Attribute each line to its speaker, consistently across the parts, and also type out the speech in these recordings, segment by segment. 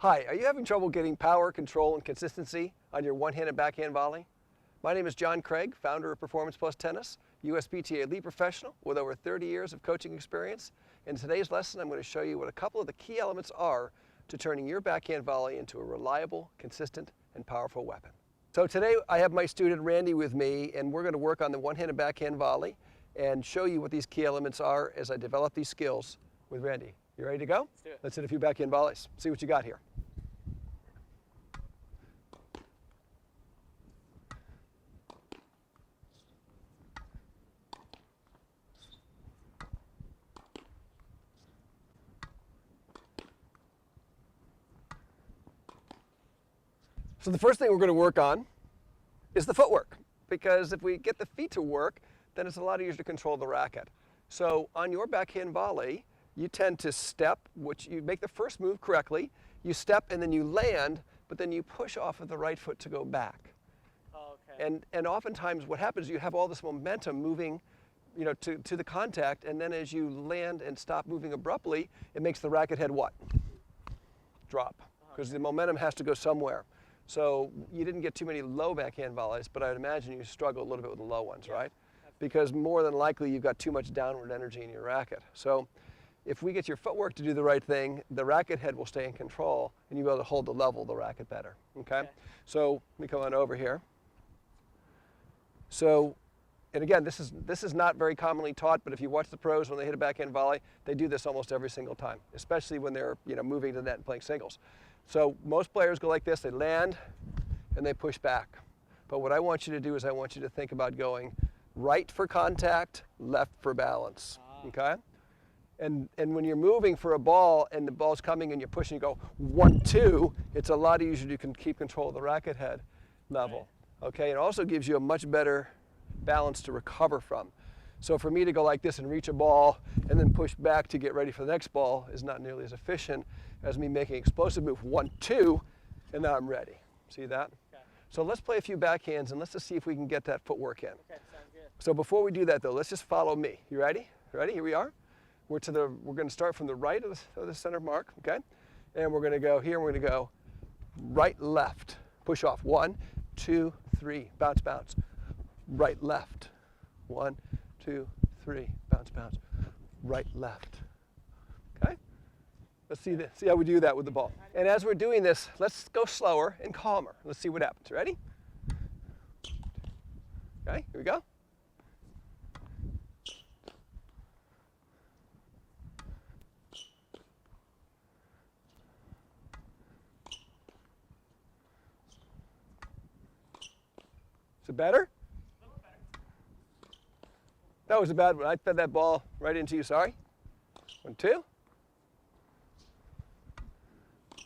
Speaker 1: Hi, are you having trouble getting power, control, and consistency on your one-handed backhand volley? My name is John Craig, founder of Performance Plus Tennis, USPTA Elite Professional with over 30 years of coaching experience. In today's lesson, I'm going to show you what a couple of the key elements are to turning your backhand volley into a reliable, consistent, and powerful weapon. So today I have my student Randy with me, and we're going to work on the one-handed backhand volley and show you what these key elements are as I develop these skills with Randy. You ready to go?
Speaker 2: Let's do it.
Speaker 1: Let's hit a few backhand volleys. See what you got here. So the first thing we're going to work on is the footwork, because if we get the feet to work, then it's a lot easier to control the racket. So on your backhand volley, you tend to step, which you make the first move correctly, you step and then you land, but then you push off of the right foot to go back.
Speaker 2: Oh, okay.
Speaker 1: And oftentimes what happens is you have all this momentum moving, you know, to the contact, and then as you land and stop moving abruptly, it makes the racket head what? Drop, because the momentum has to go somewhere. So you didn't get too many low backhand volleys, but I would imagine you struggle a little bit with the low ones, right? Because more than likely you've got too much downward energy in your racket. So if we get your footwork to do the right thing, the racket head will stay in control and you'll be able to hold the level of the racket better, okay? So let me come on over here. So, and again, this is not very commonly taught, but if you watch the pros when they hit a backhand volley, they do this almost every single time, especially when they're, you know, moving to the net and playing singles. So most players go like this, they land and they push back. But what I want you to do is I want you to think about going right for contact, left for balance, okay? And when you're moving for a ball and the ball's coming and you're pushing, you go 1, 2, it's a lot easier to keep control of the racket head level, okay? It also gives you a much better balance to recover from. So for me to go like this and reach a ball and then push back to get ready for the next ball is not nearly as efficient as me making an explosive move 1, 2, and now I'm ready. See that?
Speaker 2: Okay.
Speaker 1: So let's play a few backhands and let's just see if we can get that footwork in.
Speaker 2: Okay, sounds good.
Speaker 1: So before we do that though, let's just follow me. You ready? Ready? Here we are. We're going to start from the right of the center mark, okay? And we're going to go here, and we're going to go right, left, push off. 1, 2, 3, bounce, bounce. Right, left. 1, 2, 3, bounce, bounce. Right, left. Okay? Let's see how we do that with the ball. And as we're doing this, let's go slower and calmer. Let's see what happens. Ready? Okay, here we go. Is it better? That was a bad one. I fed that ball right into you, sorry. 1, 2.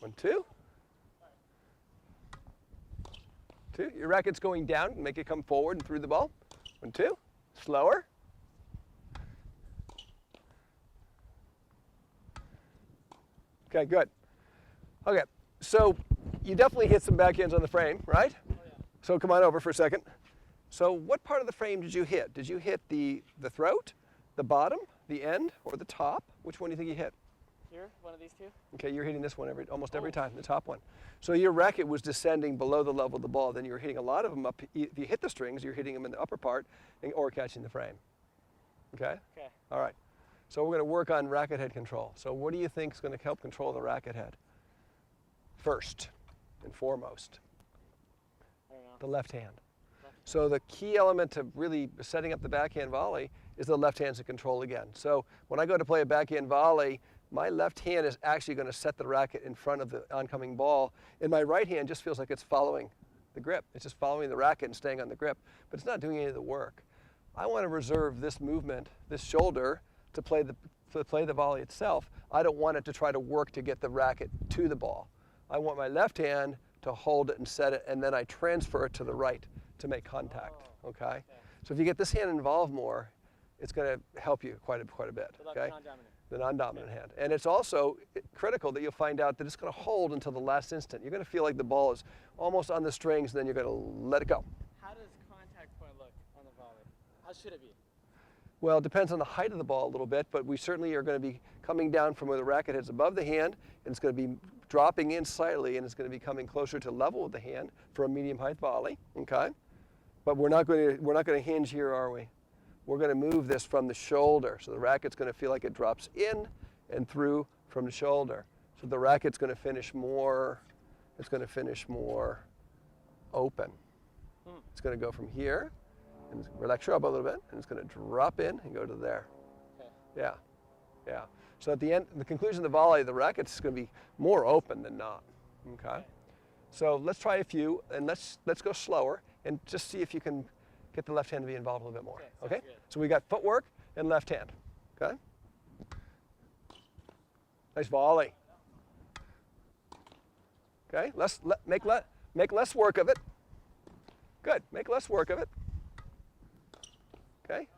Speaker 1: 1, 2. 2. Your racket's going down. Make it come forward and through the ball. 1, 2. Slower. Okay, good. Okay, so you definitely hit some backhands on the frame, right?
Speaker 2: Oh, yeah.
Speaker 1: So come on over for a second. So what part of the frame did you hit? Did you hit the throat, the bottom, the end, or the top? Which one do you think you hit?
Speaker 2: Here, one of these two?
Speaker 1: Okay, you're hitting this one almost every time, the top one. So your racket was descending below the level of the ball. Then you were hitting a lot of them up. If you hit the strings, you're hitting them in the upper part or catching the frame. Okay?
Speaker 2: Okay.
Speaker 1: All right. So we're going to work on racket head control. So what do you think is going to help control the racket head? First and foremost,
Speaker 2: I don't know.
Speaker 1: the left hand. So the key element to really setting up the backhand volley is the left hand's in control again. So when I go to play a backhand volley, my left hand is actually going to set the racket in front of the oncoming ball, and my right hand just feels like it's following the grip. It's just following the racket and staying on the grip, but it's not doing any of the work. I want to reserve this movement, this shoulder, to play the volley itself. I don't want it to try to work to get the racket to the ball. I want my left hand to hold it and set it, and then I transfer it to the right to make contact, okay? So if you get this hand involved more, it's going to help you quite a bit, okay? The non-dominant hand. And it's also critical that you'll find out that it's going to hold until the last instant. You're going to feel like the ball is almost on the strings, and then you're going to let it go.
Speaker 2: How does contact point look on the volley? How should it be?
Speaker 1: Well, it depends on the height of the ball a little bit, but we certainly are going to be coming down from where the racket head's above the hand, and it's going to be dropping in slightly, and it's going to be coming closer to level with the hand for a medium height volley, okay? But we're not going to hinge here, are we? We're going to move this from the shoulder, so the racket's going to feel like it drops in and through from the shoulder. So the racket's going to finish more, it's going to finish more open. It's going to go from here, and relax your elbow a little bit, and it's going to drop in and go to there.
Speaker 2: Okay.
Speaker 1: Yeah, yeah. So at the end, the conclusion of the volley, the racket's going to be more open than not. Okay. So let's try a few, and let's go slower, and just see if you can get the left hand to be involved a little bit more. Okay. So we got footwork and left hand. Okay. Nice volley. Okay. Make less work of it. Good. Make less work of it. Okay.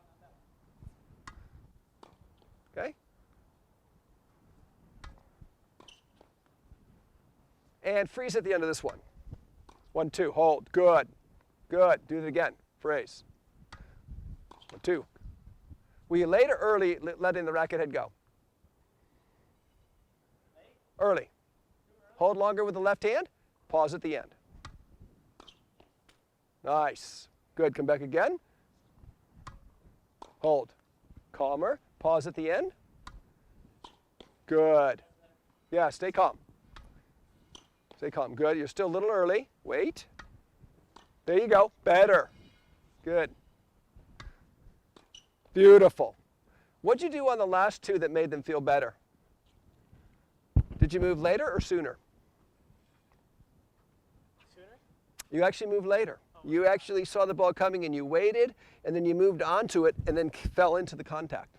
Speaker 1: Okay. And freeze at the end of this one. 1, 2. Hold. Good. Good. Do it again. Freeze. 1, 2. Will you late or early letting the racket head go? Early. Hold longer with the left hand. Pause at the end. Nice. Good. Come back again. Hold. Calmer. Pause at the end. Good. Yeah, stay calm. Stay calm. Good. You're still a little early. Wait. There you go. Better. Good. Beautiful. What'd you do on the last two that made them feel better? Did you move later or sooner?
Speaker 2: Sooner?
Speaker 1: You actually moved later. You actually saw the ball coming and you waited, and then you moved onto it and then fell into the contact.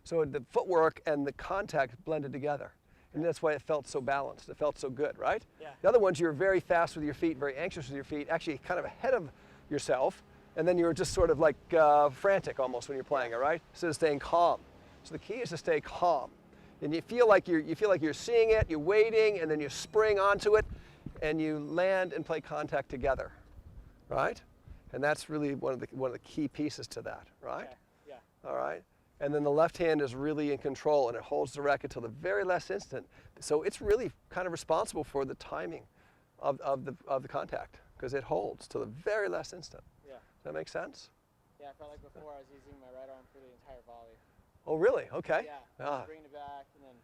Speaker 1: So the footwork and the contact blended together. And that's why it felt so balanced. It felt so good, right?
Speaker 2: Yeah.
Speaker 1: The other ones, you were very fast with your feet, very anxious with your feet, actually kind of ahead of yourself, and then you were just sort of like frantic almost when you're playing it, right? Instead of staying calm. So the key is to stay calm. And you feel like you're seeing it, you're waiting, and then you spring onto it, and you land and play contact together, right? And that's really one of the key pieces to that, right?
Speaker 2: Okay. Yeah.
Speaker 1: All right. And then the left hand is really in control, and it holds the racket till the very last instant. So it's really kind of responsible for the timing of the contact, because it holds till the very last instant.
Speaker 2: Yeah.
Speaker 1: Does that make sense?
Speaker 2: Yeah, I felt like before I was using my right arm for the entire volley.
Speaker 1: Oh, really? Okay.
Speaker 2: Yeah.
Speaker 1: Ah.
Speaker 2: Bringing it back, and then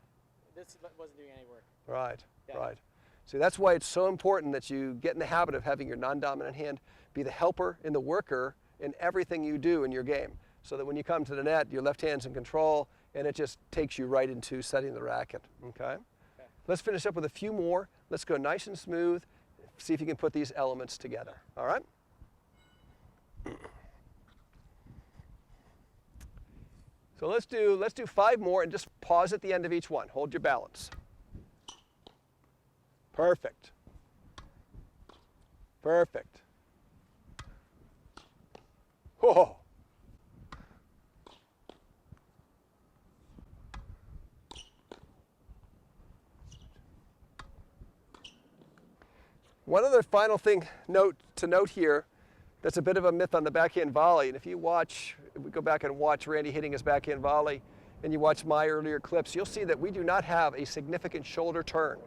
Speaker 2: this wasn't doing any work.
Speaker 1: Right.
Speaker 2: Yeah.
Speaker 1: Right. See, that's why it's so important that you get in the habit of having your non-dominant hand be the helper and the worker in everything you do in your game, so that when you come to the net, your left hand's in control, and it just takes you right into setting the racket. Okay? Let's finish up with a few more. Let's go nice and smooth. See if you can put these elements together. All right? So let's do 5 more, and just pause at the end of each one. Hold your balance. Perfect. Perfect. Whoa. One other final thing to note here that's a bit of a myth on the backhand volley, and if we go back and watch Randy hitting his backhand volley, and you watch my earlier clips, you'll see that we do not have a significant shoulder turn.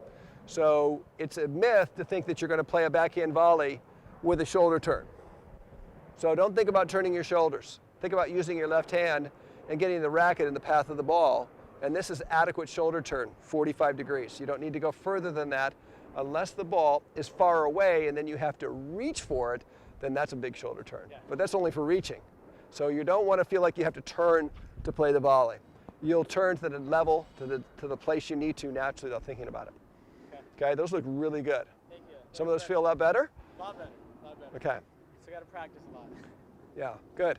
Speaker 1: So it's a myth to think that you're going to play a backhand volley with a shoulder turn. So don't think about turning your shoulders. Think about using your left hand and getting the racket in the path of the ball. And this is adequate shoulder turn, 45 degrees. You don't need to go further than that unless the ball is far away and then you have to reach for it, then that's a big shoulder turn. Yeah. But that's only for reaching. So you don't want to feel like you have to turn to play the volley. You'll turn to the level, to the place you need to naturally without thinking about it. Okay, those look really good.
Speaker 2: Thank you.
Speaker 1: Some of those feel a lot better?
Speaker 2: A lot better. A lot better.
Speaker 1: Okay.
Speaker 2: So I got to practice a lot.
Speaker 1: Yeah, good.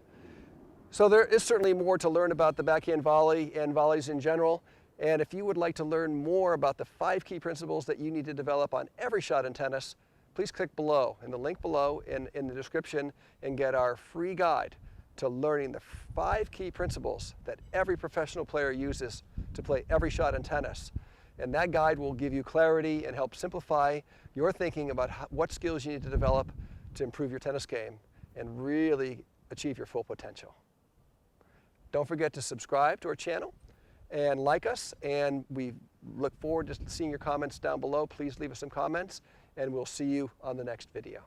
Speaker 1: So there is certainly more to learn about the backhand volley and volleys in general. And if you would like to learn more about the 5 key principles that you need to develop on every shot in tennis, please click below, in the link below in the description, and get our free guide to learning the 5 key principles that every professional player uses to play every shot in tennis. And that guide will give you clarity and help simplify your thinking about what skills you need to develop to improve your tennis game and really achieve your full potential. Don't forget to subscribe to our channel and like us, and we look forward to seeing your comments down below. Please leave us some comments, and we'll see you on the next video.